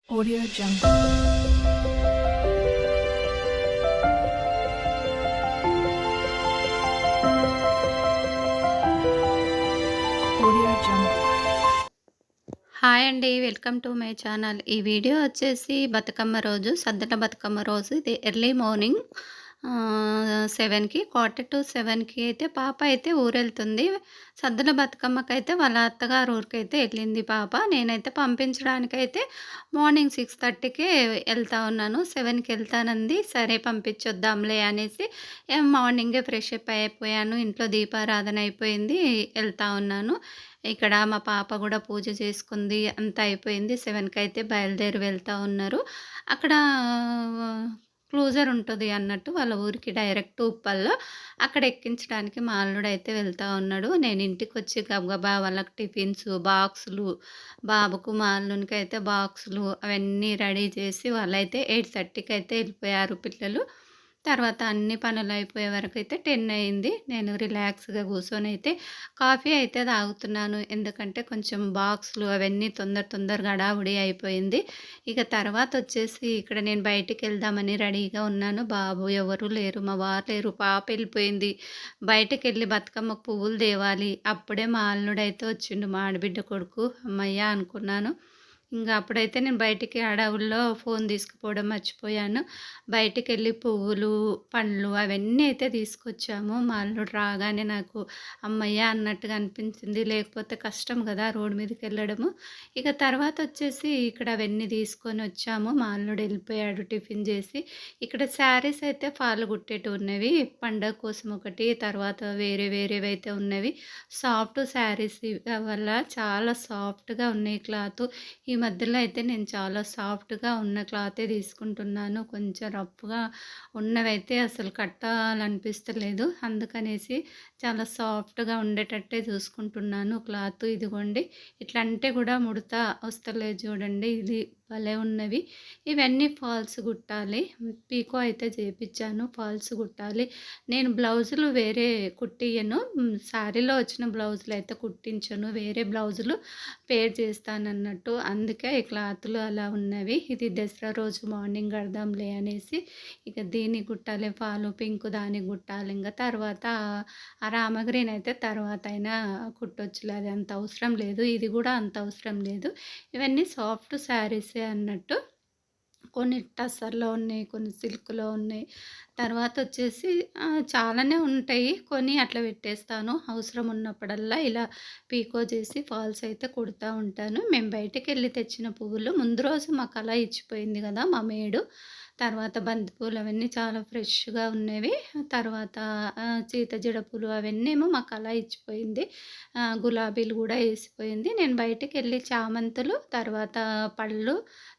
Audio Jungle. Audio Jungle. Hi అండి. Welcome to my channel. ఈ video వచ్చేసి బతుకమ్మ రోజు, సద్దుల బతుకమ్మ రోజు. ఇది ఎర్లీ మార్నింగ్ 7కి 6:45కి అయితే పాప అయితే ఊరెళ్తుంది. సద్దుల బతుకమ్మకైతే వాళ్ళ అత్తగారు ఊరికైతే వెళ్ళింది పాప. నేనైతే పంపించడానికైతే మార్నింగ్ 6:30కే వెళ్తా ఉన్నాను. 7కి వెళ్తానంది. సరే పంపించొద్దాంలే అనేసి మార్నింగే ఫ్రెష్ అప్ అయిపోయాను. ఇంట్లో దీపారాధన అయిపోయింది. వెళ్తా ఉన్నాను. ఇక్కడ మా పాప కూడా పూజ చేసుకుంది. అంతా అయిపోయింది. 7కి అయితే బయలుదేరి వెళ్తా ఉన్నారు. అక్కడ క్రూజర్ ఉంటది అన్నట్టు వాళ్ళ ఊరికి డైరెక్ట్ ఉప్పల్లో. అక్కడ ఎక్కించడానికి మా అల్లుడైతే వెళ్తా ఉన్నాడు. నేను ఇంటికొచ్చి గబగబా వాళ్ళకి టిఫిన్స్, బాక్సులు, బాబుకు మా అల్లునికైతే బాక్సులు అవన్నీ రెడీ చేసి వాళ్ళైతే 8:30కి అయితే వెళ్ళిపోయారు పిల్లలు. తర్వాత అన్ని పనులు అయిపోయే వరకైతే 10 అయింది. నేను రిలాక్స్‌గా కూర్చొనైతే కాఫీ అయితే తాగుతున్నాను. ఎందుకంటే కొంచెం బాక్సులు అవన్నీ తొందరగా హడావుడి అయిపోయింది. ఇక తర్వాతొచ్చేసి ఇక్కడ నేను బయటికెళ్దామని రెడీగా ఉన్నాను. బాబు ఎవరు లేరు, మా వారు లేరు, పాప ఎళ్ళిపోయింది. బయటకెళ్ళి బతుకమ్మకు పువ్వులు తేవాలి. అప్పుడే మా అల్లుడైతే వచ్చిండు, మా ఆడబిడ్డ కొడుకు. హమ్మయ్య! అనుకున్నాను. అప్పుడైతే నేను బయటికి హడావుల్లో ఫోన్ తీసుకుపోవడం మర్చిపోయాను. బయటికెళ్ళి పువ్వులు, పండ్లు అవన్నీ అయితే తీసుకొచ్చాము. మా అల్లుడు రాగానే నాకు హమ్మయ్య! అన్నట్టుగా అనిపించింది. లేకపోతే కష్టం కదా రోడ్డు మీదకెళ్ళడము. ఇక తర్వాతొచ్చేసి ఇక్కడ అవన్నీ తీసుకొనొచ్చాము. మా అల్లుడు ఎళ్ళిపోయాడు టిఫిన్ చేసి. ఇక్కడ శారీస్ అయితే ఫాల్ గుట్టేటివి ఉన్నవి. పండగ కోసం ఒకటి, తర్వాత వేరేవైతే ఉన్నవి. సాఫ్ట్ శారీస్ వల్ల చాలా సాఫ్ట్‌గా ఉన్నాయి క్లాతు. ఈ మధ్యలో అయితే నేను చాలా సాఫ్ట్‌గా ఉన్న క్లాతే తీసుకుంటున్నాను. కొంచెం రఫ్‌గా ఉన్నవైతే అసలు కట్టాలనిపిస్తలేదు. అందుకనేసి చాలా సాఫ్ట్‌గా ఉండేటట్టే చూసుకుంటున్నాను క్లాత్. ఇదిగోండి ఇట్లా అంటే కూడా ముడత వస్తలేదు చూడండి. ఇది భలే ఉన్నవి. ఇవన్నీ ఫాల్స్ కుట్టాలి. పీకో అయితే చేపిచ్చాను. ఫాల్స్ కుట్టాలి. నేను బ్లౌజులు వేరే కుట్టియను. శారీలో వచ్చిన బ్లౌజులు అయితే కుట్టించను. వేరే బ్లౌజులు పేర్ చేస్తానన్నట్టు. అందుకే ఈ క్లాతులు అలా ఉన్నవి. ఇది దసరా రోజు మార్నింగ్ కడదాంలే అనేసి ఇక దీనికి కుట్టాలి. ఫాలు పింక్ దానికి కుట్టాలి. ఇంకా తర్వాత ఆ రామగ్రీన్ అయితే తర్వాత అయినా కుట్టొచ్చులే, అది అంత అవసరం లేదు. ఇది కూడా అంత అవసరం లేదు. ఇవన్నీ సాఫ్ట్ శారీసే అన్నట్టు. కొన్ని టస్సర్‌లో ఉన్నాయి, కొన్ని సిల్క్‌లో ఉన్నాయి. తర్వాతొచ్చేసి చాలానే ఉంటాయి. కొన్ని అట్లా పెట్టేస్తాను. అవసరం ఉన్నప్పుడల్లా ఇలా పీకో చేసి ఫాల్స్ అయితే కుడతా ఉంటాను. మేము బయటకెళ్ళి తెచ్చిన పువ్వులు ముందు రోజు మాకలా ఇచ్చిపోయింది గదా మా మేడు. తర్వాత బంతి పూలు అవన్నీ చాలా ఫ్రెష్‌గా ఉన్నవి. తర్వాత సీతజడ పూలు అవన్నీమో మాకలా ఇచ్చిపోయింది. గులాబీలు గూడా ఏసిపోయింది. నేను బయటికెళ్ళి చామంతులు, తర్వాత పళ్ళు,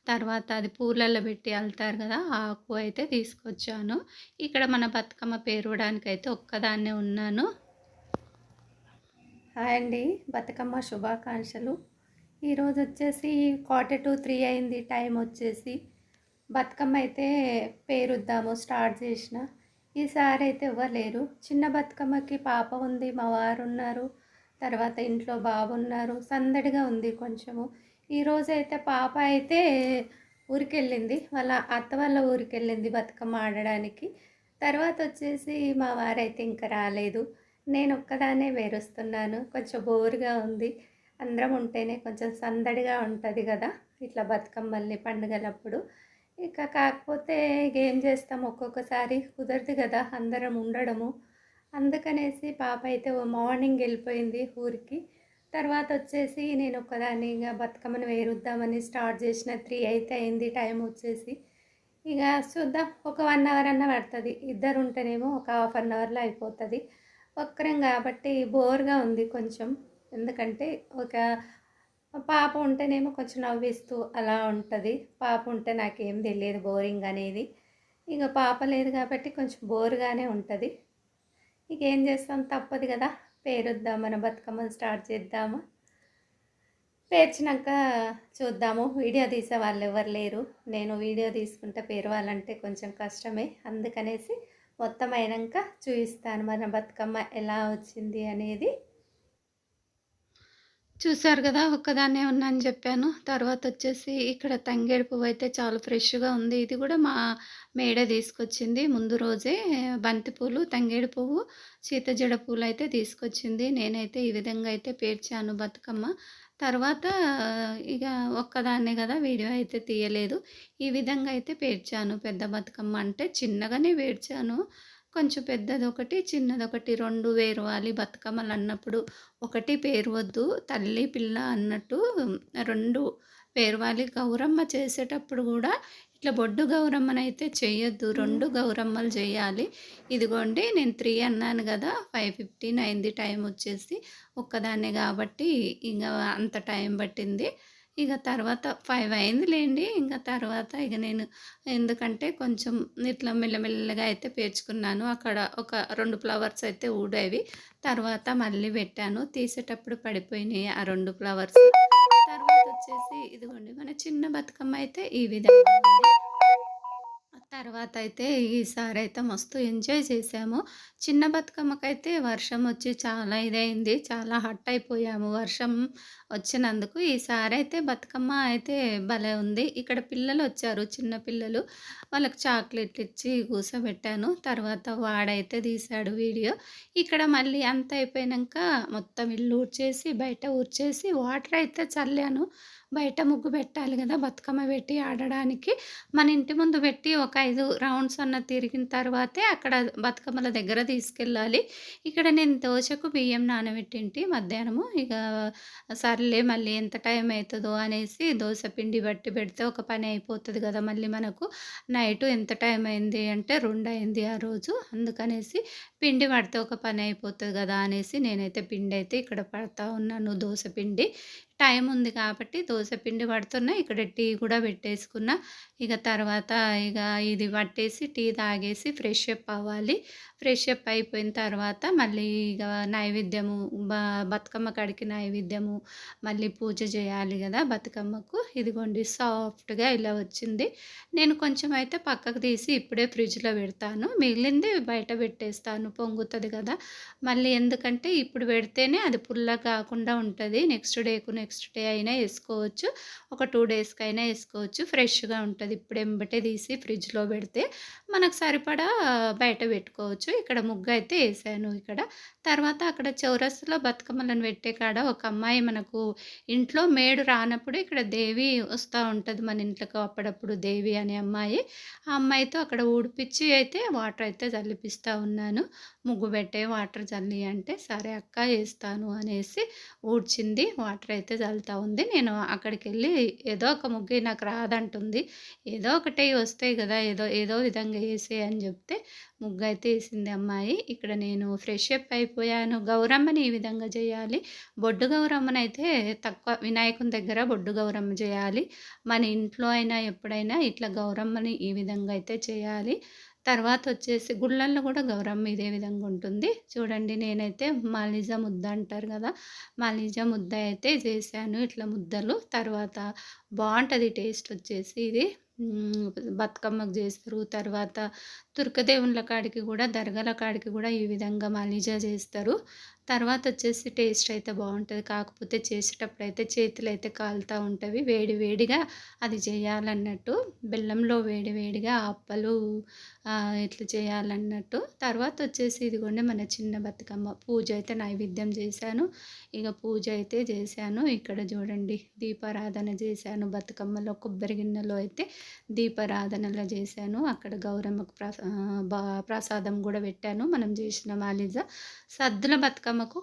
తర్వాత అది పూలల్లో పెట్టి అల్లుతారు కదా! ఆ ఆకు అయితే తీసుకొచ్చాను. ఇక్కడ మన బతుకమ్మ పేరవడానికైతే ఒక్కదాన్నే ఉన్నాను. హాయ్ అండి. బతుకమ్మ శుభాకాంక్షలు. ఈరోజొచ్చేసి 2:45 అయింది టైం వచ్చేసి. బతుకమ్మ అయితే పేరుద్దాము స్టార్ట్ చేసిన. ఈసారి అయితే ఎవ్వరు లేరు. చిన్న బతుకమ్మకి పాప ఉంది, మా వారున్నారు, తర్వాత ఇంట్లో బాబున్నారు. సందడిగా ఉంది కొంచెము. ఈరోజైతే పాప అయితే ఊరికెళ్ళింది. వాళ్ళ అత్త వాళ్ళ ఊరికెళ్ళింది బతుకమ్మ ఆడడానికి. తర్వాతొచ్చేసి మా వారైతే ఇంకా రాలేదు. నేనొక్కదాన్నే పేరుస్తున్నాను. కొంచెం బోరుగా ఉంది. అందరం ఉంటేనే కొంచెం సందడిగా ఉంటది గదా ఇట్లా బతుకమ్మల్ని పండుగలప్పుడు. ఇక కాకపోతే ఏం చేస్తాం, ఒక్కొక్కసారి కుదరదు గదా అందరం ఉండడము. అందుకనేసి పాప అయితే మార్నింగ్ వెళ్ళిపోయింది ఊరికి. తర్వాతొచ్చేసి నేనొక్కదాన్ని ఇగ బతుకమ్మని పేరుద్దామని స్టార్ట్ చేసిన. 3 అయితే అయింది టైం వచ్చేసి. ఇక చూద్దాం, ఒక 1 అవర్ అన్నా పడుతుంది. ఇద్దరు ఉంటేనేమో ఒక హాఫ్ అన్ అవర్లో అయిపోతుంది. ఒక్కరం కాబట్టి బోర్గా ఉంది కొంచెం. ఎందుకంటే ఒక పాప ఉంటేనేమో కొంచెం నవ్విస్తూ అలా ఉంటుంది. పాప ఉంటే నాకేం తెలియదు బోరింగ్ అనేది. ఇక పాప లేదు కాబట్టి కొంచెం బోర్గానే ఉంటుంది. ఇక ఏం చేస్తాం, తప్పదు కదా. పేరుద్దాం, మన బతుకమ్మని స్టార్ట్ చేద్దాము. పేర్చినాక చూద్దాము. వీడియో తీసే వాళ్ళు ఎవరు లేరు. నేను వీడియో తీసుకుంటే పేరవాలంటే కొంచెం కష్టమే. అందుకనేసి మొత్తం అయినాక చూపిస్తాను మన బతుకమ్మ ఎలా వచ్చింది అనేది. చూసారు గదా! ఒక్కదాన్నే ఉన్నా అని జెప్పాను. తర్వాతొచ్చేసి ఇక్కడ తంగేడు పువ్వయితే చాలా ఫ్రెష్‌గా ఉంది. ఇది గూడా మా మేడే తీసుకొచ్చింది. ముందు రోజే బంతి పూలు, తంగేడు పువ్వు, సీతజడ పూలయితే తీసుకొచ్చింది. నేనైతే ఈ విధంగా అయితే పేర్చాను బతుకమ్మ. తర్వాత ఇగ ఒక్కదాన్నే గదా! వీడియో అయితే తీయలేదు. ఈ విధంగా అయితే పేర్చాను. పెద్ద బతుకమ్మ అంటే చిన్నగానే పేర్చాను. కొంచెం పెద్దదొకటి, చిన్నదొకటి 2 పేరవాలి బతుకమ్మలన్నప్పుడు. ఒకటి పేరవద్దు. తల్లి, పిల్ల అన్నట్టు 2 పేరవాలి. గౌరమ్మ చేసేటప్పుడు గూడా ఇట్లా బొడ్డు గౌరమ్మనైతే చెయ్యొద్దు. 2 గౌరమ్మలు జెయ్యాలి. ఇదిగోండి నేను 3 అన్నాను గదా! 5:15 అయింది టైమొచ్చేసి. ఒక్కదాన్నే గాబట్టి ఇంగ అంత టైం పట్టింది. ఇగ తర్వాత 5 అయిందిలెండి. ఇంగ తర్వాత ఇగ నేను ఎందుకంటే కొంచెం ఇట్లా మెల్లమెల్లగా అయితే పేర్చుకున్నాను. అక్కడ ఒక 2 ఫ్లవర్స్ అయితే ఊడేవి. తర్వాత మళ్ళీ పెట్టాను. తీసేటప్పుడు పడిపోయినాయి ఆ 2 ఫ్లవర్స్. తర్వాతొచ్చేసి ఇదిగోండి మన చిన్న బతుకమ్మ అయితే ఈ విధంగా ఉంది. తర్వాతయితే ఈసారైతే మస్తు ఎంజాయ్ చేశాము. చిన్న బతుకమ్మకైతే వర్షం వచ్చి చాలా ఇదయింది. చాలా హర్ట్ అయిపోయాము వర్షం వచ్చినందుకు. ఈసారైతే బతుకమ్మ అయితే భలే ఉంది. ఇక్కడ పిల్లలొచ్చారు చిన్న పిల్లలు. వాళ్ళకి చాక్లెట్లు ఇచ్చి కూసోబెట్టాను. తర్వాత వాడైతే తీశాడు వీడియో. ఇక్కడ మళ్ళీ అంతా అయిపోయినంక మొత్తం ఇల్లు ఊడ్చేసి, బయట ఊడ్చేసి వాటర్ అయితే చల్లాను. బయట ముగ్గు పెట్టాలి గదా! బతుకమ్మ పెట్టి ఆడడానికి. మన ఇంటి ముందు పెట్టి ఒక 5 రౌండ్స్ అన్న తిరిగిన తర్వాతే అక్కడ బతుకమ్మల దగ్గర తీసుకెళ్ళాలి. ఇక్కడ నేను దోసకు బియ్యం నానబెట్టింటి మధ్యాహ్నము. ఇక సర్లే మళ్ళీ ఎంత టైం అయితదో అనేసి దోస పిండి బట్టి పెడితే ఒక పని అయిపోతది గదా! మళ్ళీ మనకు నైటు ఎంత టైం అయింది అంటే 2 అయింది ఆ రోజు. అందుకనేసి పిండి పడితే ఒక పని అయిపోతది గదా! అనేసి నేనైతే పిండైతే ఇక్కడ పడతా ఉన్నాను దోస పిండి. టైం ఉంది కాబట్టి దోస పిండి పడుతున్నా. ఇక్కడ టీ కూడా పెట్టేసుకున్నా. ఇక తర్వాత ఇక ఇది పట్టేసి టీ తాగేసి ఫ్రెష్ అప్ అవ్వాలి. ఫ్రెష్ అప్ అయిపోయిన తర్వాత మళ్ళీ ఇక నైవేద్యము బతుకమ్మ కాడికి నైవేద్యము, మళ్ళీ పూజ చేయాలి గదా బతుకమ్మకు. ఇదిగోండి సాఫ్ట్‌గా ఇలా వచ్చింది. నేను కొంచెం అయితే పక్కకు తీసి ఇప్పుడే ఫ్రిడ్జ్‌లో పెడతాను. మిగిలింది బయట పెట్టేస్తాను పొంగుతది గదా! మళ్ళీ ఎందుకంటే ఇప్పుడు పెడితేనే అది పుల్లగా కాకుండా ఉంటది. నెక్స్ట్ డే అయినా ఏసుకోవచ్చు. ఒక 2 డేస్‌కైనా ఏసుకోవచ్చు. ఫ్రెష్‌గా ఉంటది. ఇప్పుడు ఎంబటే తీసి ఫ్రిడ్జ్‌లో పెడితే మనకు సరిపడా బయట పెట్టుకోవచ్చు. ఇక్కడ ముగ్గయితే ఏసాను ఇక్కడ. తర్వాత అక్కడ చౌరస్తాలో బతుకమ్మలను పెట్టే కాడ ఒక అమ్మాయి మనకు ఇంట్లో మేడు రానప్పుడు ఇక్కడ దేవి వస్తా ఉంటది మన ఇంట్లోకి అప్పుడప్పుడు దేవి అనే అమ్మాయి. ఆ అమ్మాయితో అక్కడ ఊడిపిచ్చి అయితే వాటర్ అయితే జల్లిపిస్తా ఉన్నాను. ముగ్గు పెట్టే వాటర్ జల్లి అంటే, సరే అక్క ఏస్తాను అనేసి ఊడ్చింది. వాటర్ అయితే జల్లుతా ఉంది. నేను అక్కడికెళ్ళి ఏదో ఒక ముగ్గు నాకు రాదంటుంది. ఏదో ఒకటి వస్తాయి గదా! ఏదో ఏదో విధంగా ఏసేయి అని జెప్తే ముగ్గయితే ఏసింది అమ్మాయి. ఇక్కడ నేను ఫ్రెష్ అప్ అయిపోయాను. గౌరమ్మని ఈ విధంగా జేయాలి. బొడ్డు గౌరమ్మనైతే తక్కువ వినాయకుని దగ్గర బొడ్డు గౌరమ్మ జేయాలి. మన ఇంట్లో అయినా ఎప్పుడైనా ఇట్లా గౌరమ్మని ఈ విధంగా అయితే చేయాలి. తర్వాతొచ్చేసి గుళ్ళల్లో గూడా గౌరమ్మ ఇదే విధంగా ఉంటుంది. చూడండి నేనైతే మలిజా ముద్ద అంటారు గదా! మలిజా ముద్ద అయితే చేశాను. ఇట్లా ముద్దలు. తర్వాత బావుంటది టేస్టొచ్చేసి ఇది. బతుకమ్మకు జేస్తారు. తర్వాత తుర్కదేవున్ల కాడికి గూడా, దర్గాల కాడికి గూడా ఈ విధంగా మలిజా జేస్తారు. తర్వాతొచ్చేసి టేస్ట్ అయితే బావుంటది. కాకపోతే చేసేటప్పుడైతే చేతులైతే కాలుతా ఉంటవి. వేడి వేడిగా అది జేయాలన్నట్టు. బెల్లంలో వేడి వేడిగా అప్పలు ఇట్లా చేయాలన్నట్టు. తర్వాతొచ్చేసి ఇదిగోండి మన చిన్న బతుకమ్మ పూజ అయితే నైవేద్యం చేశాను. ఇగ పూజ అయితే చేశాను. ఇక్కడ చూడండి దీపారాధన చేశాను. బతుకమ్మలో కొబ్బరి గిన్నెలో అయితే దీపారాధనలా చేశాను. అక్కడ గౌరమ్మకు ప్రసాదం గూడా పెట్టాను. మనం చేసిన మాలిజ. సద్దుల బతుకమ్మకు